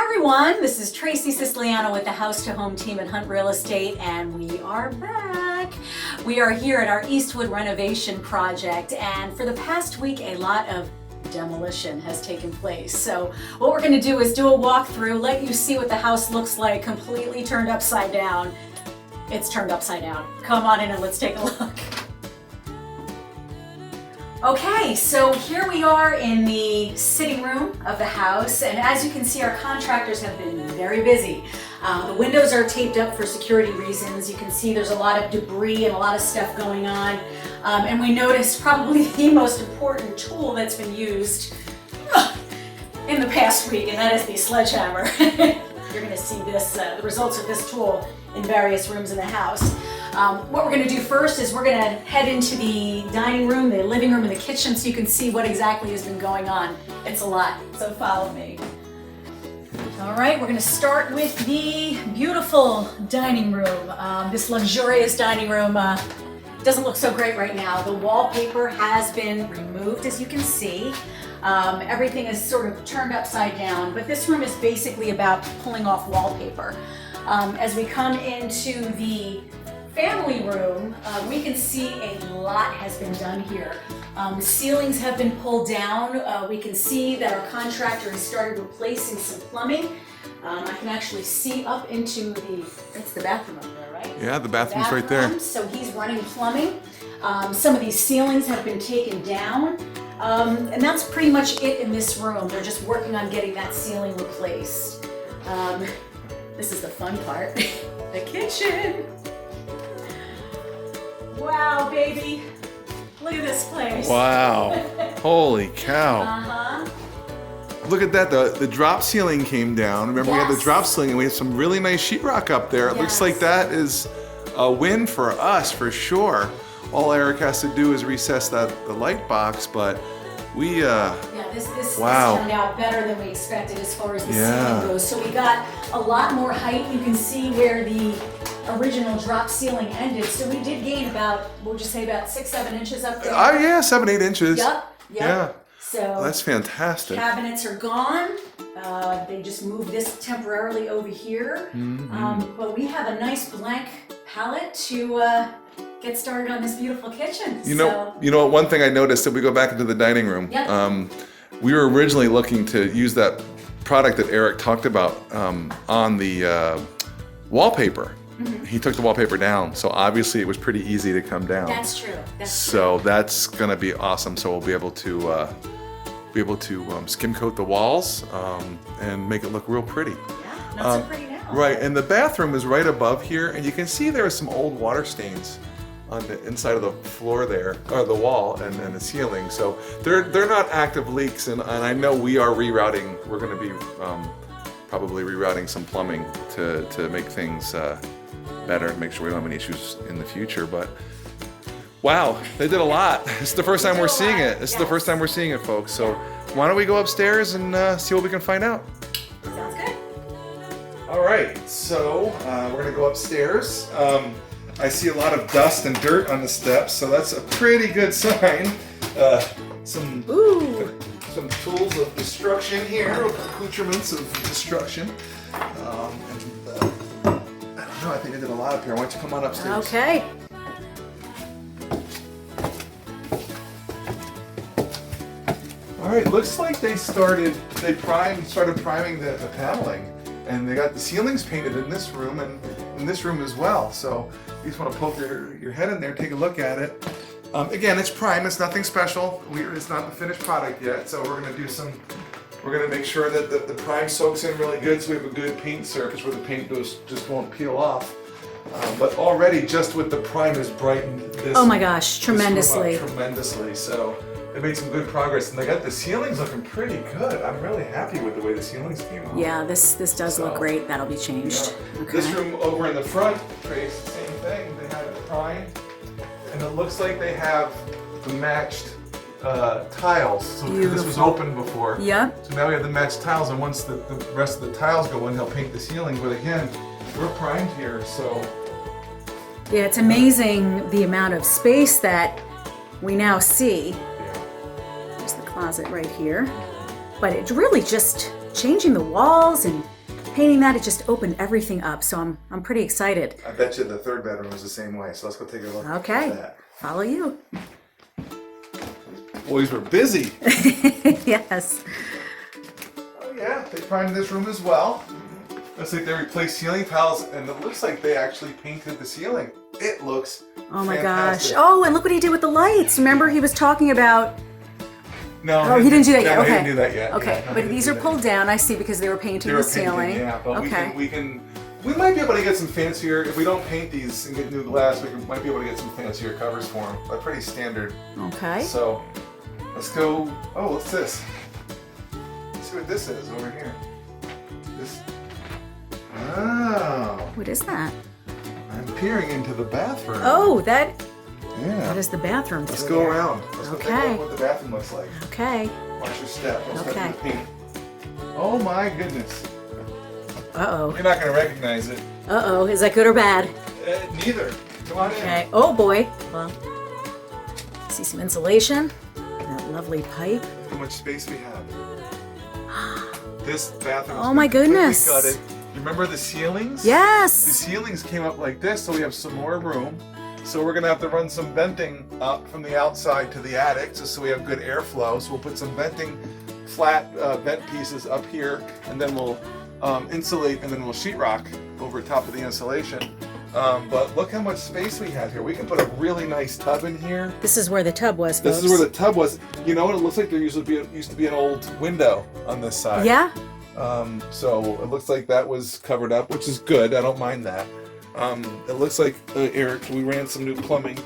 Hi everyone, this is Tracey Siciliano with the House to Home team at Hunt Real Estate, and we are back. We are here at our Eastwood renovation project, and for the past week a lot of demolition has taken place. So what we're going to do is do a walkthrough, let you see what the house looks like completely turned upside down. It's turned upside down. Come on in and let's take a look. Okay, so here we are in the sitting room of the house, and as you can see, our contractors have been very busy. The windows are taped up for security reasons. You can see there's a lot of debris and a lot of stuff going on. And we noticed probably the most important tool that's been used in the past week, and that is the sledgehammer. You're gonna see this, the results of this tool in various rooms in the house. What we're going to do first is we're going to head into the dining room, the living room, and the kitchen so you can see what exactly has been going on. It's a lot, so follow me. All right, we're going to start with the beautiful dining room. This luxurious dining room doesn't look so great right now. The wallpaper has been removed, as you can see. Everything is sort of turned upside down, but this room is basically about pulling off wallpaper. As we come into the family room, we can see a lot has been done here. The ceilings have been pulled down. We can see that our contractor has started replacing some plumbing. I can actually see up into it's the bathroom up there, right? Yeah, the bathroom's right there. So he's running plumbing. Some of these ceilings have been taken down. And that's pretty much it in this room. They're just working on getting that ceiling replaced. This is the fun part, the kitchen. Wow, baby. Look at this place. Wow. Holy cow. Uh-huh. Look at that. The drop ceiling came down. Remember, we had the Yes. drop ceiling and we had some really nice sheetrock up there. It looks like that is a win for us for sure. All Eric has to do is recess the light box, but we This turned out better than we expected as far as the ceiling goes. So we got a lot more height. You can see where the original drop ceiling ended. So we did gain about, we'll just say about 6-7 inches up there. yeah, 7-8 inches. Yep. Yeah. So that's fantastic. Cabinets are gone. They just moved this temporarily over here. Mm-hmm. But we have a nice blank palette to get started on this beautiful kitchen. You know, one thing I noticed if we go back into the dining room, we were originally looking to use that product that Eric talked about on the wallpaper. Mm-hmm. He took the wallpaper down, so obviously it was pretty easy to come down. That's true. That's gonna be awesome. So we'll be able to skim coat the walls and make it look real pretty. Yeah, not so pretty now. Right, and the bathroom is right above here, and you can see there are some old water stains on the inside of the floor there, or the wall and the ceiling. So they're not active leaks, and I know we are rerouting. We're going to be probably rerouting some plumbing to make things better, make sure we don't have any issues in the future. But wow, they did a lot. It's the first time we're seeing it. This is the first time we're seeing it, folks. So why don't we go upstairs and see what we can find out? Sounds good. All right, so we're gonna go upstairs. I see a lot of dust and dirt on the steps, so that's a pretty good sign. Some tools of destruction here, accoutrements of destruction. I don't know, I think I did a lot up here. Why don't you come on upstairs? Okay. All right, looks like they started priming the paneling, and they got the ceilings painted in this room and in this room as well. So you just want to poke your head in there, take a look at it. Again, it's prime. It's nothing special. It's not the finished product yet. So we're gonna make sure that the prime soaks in really good, so we have a good paint surface where the paint just won't peel off. But already, just with the prime, has brightened this. Oh my gosh, tremendously. Tremendously. So they made some good progress, and they got the ceilings looking pretty good. I'm really happy with the way the ceilings came out. Yeah, this does look great. That'll be changed. Yeah. Okay. This room over in the front, Trace, same thing. They had it primed, and it looks like they have the matched tiles. So this was open before. Yep. So now we have the matched tiles, and once the rest of the tiles go in, he'll paint the ceiling. But again, we're primed here, so. Yeah, it's amazing the amount of space that we now see. There's the closet right here. But it's really just changing the walls and painting that, it just opened everything up. So I'm pretty excited. I bet you the third bedroom is the same way. So let's go take a look Okay, at that. follow you. Boys were busy. Yes. Oh yeah, they primed this room as well. Looks like they replaced ceiling tiles, and it looks like they actually painted the ceiling. It looks Oh my fantastic. gosh. Oh, and look what he did with the lights. Remember he was talking about... No, he didn't do that yet. No, Okay. he didn't do that yet. Okay, Yeah, no, but he these didn't are do that. pulled down, I see, because they were painting They were the ceiling. painting, yeah, but Okay. we might be able to get some fancier, if we don't paint these and get new glass, might be able to get some fancier covers for them. They're pretty standard. Okay. So, let's go, oh, what's this? Let's see what this is over here. This, oh, What is that? I'm peering into the bathroom. Oh, that Yeah. is the bathroom. Let's through go there. around. Let's go take a Okay. look what the bathroom looks like. Okay. Watch your step. Let's Okay. go through the paint. Oh my goodness. Uh-oh. You're not going to recognize it. Uh-oh. Is that good or bad? Neither. Come on in. Okay. Oh, boy. Well, see some insulation. That lovely pipe. Look how much space we have. This bathroom is Oh my completely goodness. gutted. You remember the ceilings? The Yes. ceilings came up like this, so we have some more room. So we're going to have to run some venting up from the outside to the attic, just so we have good airflow. So we'll put some venting, flat vent pieces up here, and then we'll insulate, and then we'll sheetrock over top of the insulation. But look how much space we have here. We can put a really nice tub in here. This is where the tub was, folks. This is where the tub was. You know what? It looks like there used to be an old window on this side. Yeah? So it looks like that was covered up, which is good. I don't mind that. It looks like, Eric, we ran some new plumbing.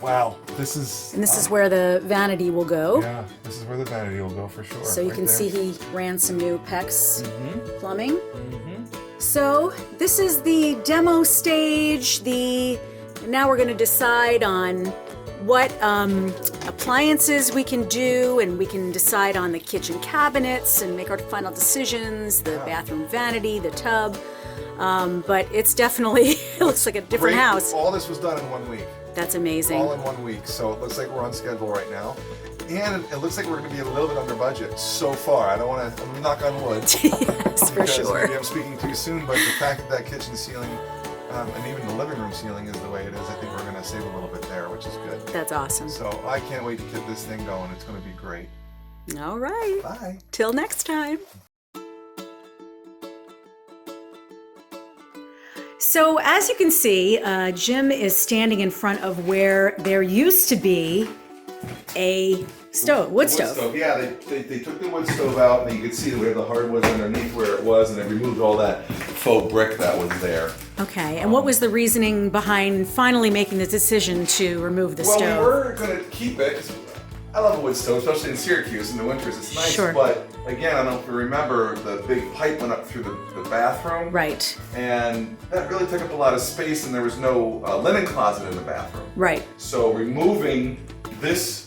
Wow, this is... And this is where the vanity will go. Yeah, this is where the vanity will go for sure. So you right can there. see he ran some new PEX plumbing. Mhm. So this is the demo stage. Now we're going to decide on what appliances we can do, and we can decide on the kitchen cabinets and make our final decisions, the bathroom vanity, the tub. But it's definitely, it looks like a different Great. house. All this was done in 1 week. That's amazing. All in 1 week. So it looks like we're on schedule right now. And it looks like we're going to be a little bit under budget so far. I don't want to knock on wood. Yes, for Because sure. maybe I'm speaking too soon, but the fact that kitchen ceiling and even the living room ceiling is the way it is, I think we're going to save a little bit there, which is good. That's awesome. So I can't wait to get this thing going. It's going to be great. All right. Bye. Till next time. So as you can see, Jim is standing in front of where there used to be a stove, wood stove. Yeah, they took the wood stove out, and you could see that we have the hardwood underneath where it was, and they removed all that faux brick that was there. Okay, and what was the reasoning behind finally making the decision to remove the Well, stove? we were going to keep it. 'Cause I love a wood stove, especially in Syracuse in the winters. It's nice, Sure. but again, I don't know if you remember, the big pipe went up through the bathroom. Right, And that really took up a lot of space, and there was no linen closet in the bathroom. right. So removing this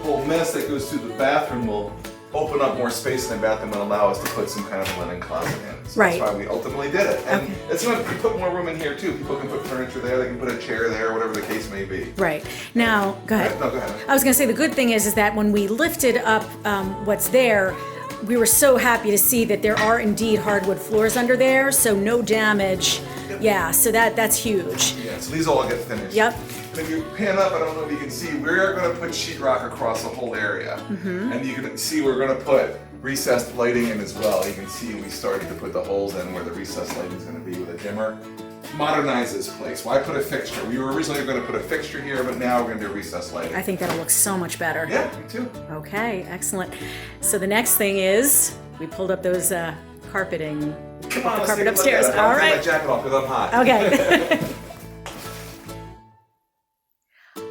whole mess that goes through the bathroom will open up more space in the bathroom and allow us to put some kind of linen closet in. So Right. that's why we ultimately did it. And Okay. it's going to put more room in here too. People can put furniture there, they can put a chair there, whatever the case may be. Right. Now, go ahead. No, go ahead. I was going to say the good thing is that when we lifted up what's there, we were so happy to see that there are indeed hardwood floors under there, so no damage. Yeah, so that's huge. Yeah, so these all get finished. Yep. And if you pan up, I don't know if you can see, we are going to put sheetrock across the whole area. Mm-hmm. And you can see we're going to put recessed lighting in as well. You can see we started to put the holes in where the recessed lighting is going to be with a dimmer. Modernize this place. Why put a fixture? We were originally going to put a fixture here, but now we're going to do recessed lighting. I think that'll look so much better. Yeah, me too. Okay, excellent. So the next thing is we pulled up those carpeting. Come on, the let's carpet take a look upstairs. at it. All I'll take right. my jacket off because I'm hot. Okay.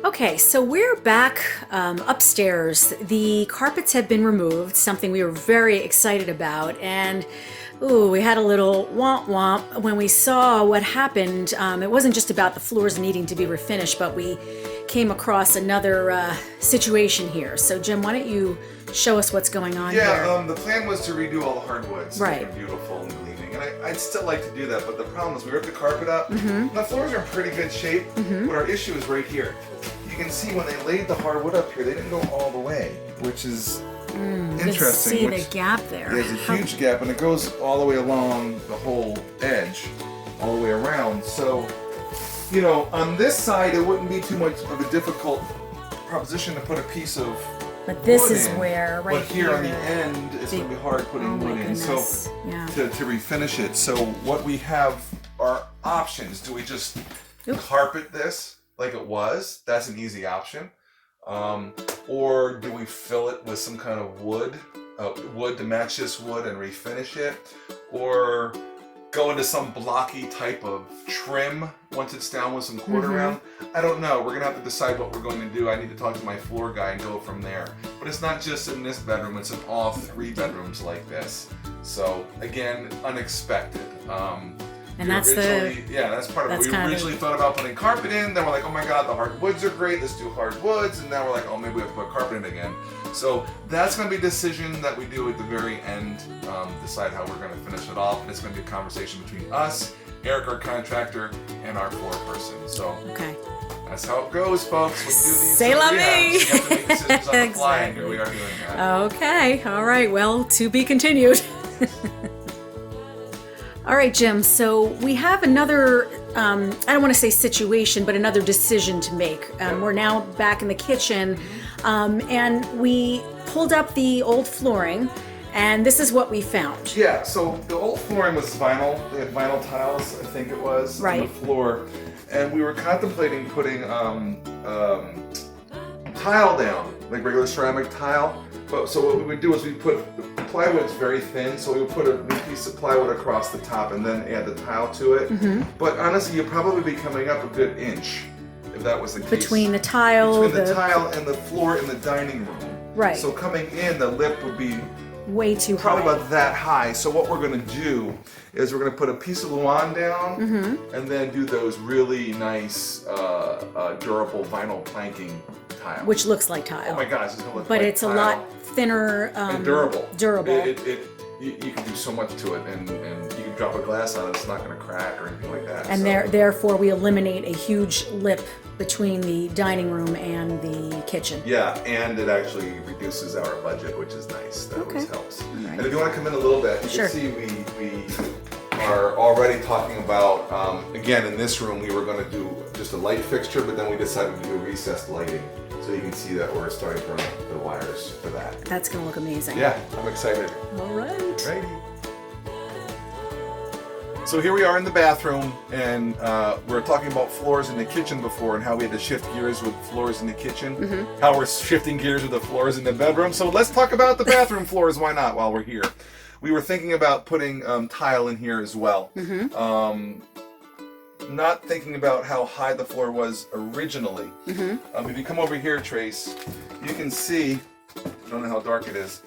Okay, so we're back upstairs. The carpets have been removed, something we were very excited about, and we had a little womp womp when we saw what happened. It wasn't just about the floors needing to be refinished, but we came across another situation here. So Jim, why don't you show us what's going on here? Yeah, the plan was to redo all the hardwoods. Right. They're beautiful and gleaming. And I'd still like to do that, but the problem is we ripped the carpet up. The floors are in pretty good shape, but our issue is right here. You can see when they laid the hardwood up here, they didn't go all the way, which is interesting. See the gap there. There's a huge gap, and it goes all the way along the whole edge, all the way around. So, you know, on this side, it wouldn't be too much of a difficult proposition to put a piece of But this wood is in, where, right but here on the end, it's going to be hard putting wood in. So to refinish it. So what we have are options. Do we just carpet this like it was? That's an easy option. Or do we fill it with some kind of wood to match this wood and refinish it? Or go into some blocky type of trim once it's down with some quarter round? I don't know. We're gonna have to decide what we're going to do. I need to talk to my floor guy and go from there. But it's not just in this bedroom, it's in all 3 bedrooms like this. So again, unexpected. And that's that's part of it. We originally thought about putting carpet in, then we're like, oh my god, the hardwoods are great, let's do hardwoods, and now we're like, oh, maybe we have to put carpet in again. So that's going to be a decision that we do at the very end, decide how we're going to finish it off, and it's going to be a conversation between us, Eric, our contractor, and our floor person. So that's how it goes, folks. We do these. Say la vie. You have to make decisions on the fly, and here we are doing that. Okay, all right, well, to be continued. All right, Jim, so we have another, I don't want to say situation, but another decision to make. We're now back in the kitchen, and we pulled up the old flooring, and this is what we found. Yeah, so the old flooring was vinyl. They had vinyl tiles, I think it was, on the floor. And we were contemplating putting tile down, like regular ceramic tile. But so what we would do is we put the plywood's very thin, so we would put a new piece of plywood across the top and then add the tile to it. But honestly, you'd probably be coming up a good inch if that was the case. Between the tile, and the floor in the dining room. Right. So coming in, the lip would be way too high. Probably about that high. So what we're going to do is we're going to put a piece of Luan down and then do those really nice durable vinyl planking tile. Which looks like tile. Oh my gosh, it's going to look but like it's tile. a lot thinner and durable. You can do so much to it, and you can drop a glass on it, it's not going to crack or anything like that. And therefore we eliminate a huge lip between the dining room and the kitchen. Yeah, and it actually reduces our budget, which is nice. That always helps. Right. And if you want to come in a little bit, you can see we are already talking about, again, in this room we were going to do just a light fixture, but then we decided to do recessed lighting. So you can see that we're starting to run the wires for that. That's going to look amazing. Yeah, I'm excited. All right. Righty. So here we are in the bathroom, and we were talking about floors in the kitchen before and how we had to shift gears with floors in the kitchen, how we're shifting gears with the floors in the bedroom. So let's talk about the bathroom floors, why not, while we're here. We were thinking about putting tile in here as well. Not thinking about how high the floor was originally. If you come over here, Trace, you can see, I don't know how dark it is,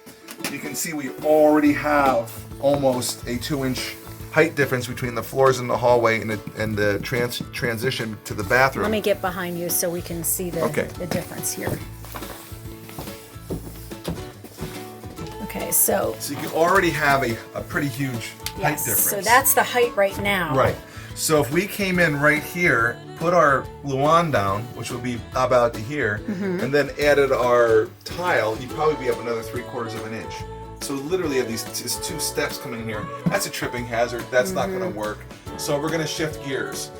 you can see we already have almost a 2-inch height difference between the floors in the hallway and the transition to the bathroom. Let me get behind you so we can see the difference here. Okay, so you can already have a pretty huge height difference. So that's the height right now. Right. So if we came in right here, put our Luan down, which would be about to here, and then added our tile, you'd probably be up another 3/4 of an inch. So literally have these 2 steps coming here. That's a tripping hazard. That's not going to work. So we're going to shift gears.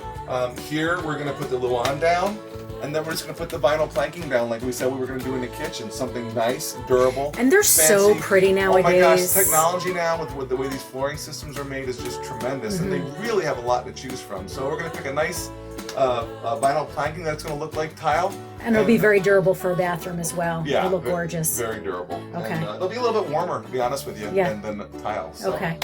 Here we're going to put the Luan down, and then we're just going to put the vinyl planking down like we said we were going to do in the kitchen. Something nice, durable, and they're fancy. So pretty nowadays. Oh my gosh, technology now with the way these flooring systems are made is just tremendous, and they really have a lot to choose from. So we're going to pick a nice vinyl planking that's going to look like tile. And it'll be very durable for a bathroom as well. Yeah, it'll look gorgeous. Very durable. Okay. And, it'll be a little bit warmer, to be honest with you, than tile. So, okay.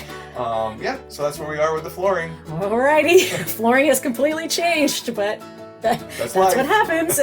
So that's where we are with the flooring. Alrighty. Flooring has completely changed, but that's what happens.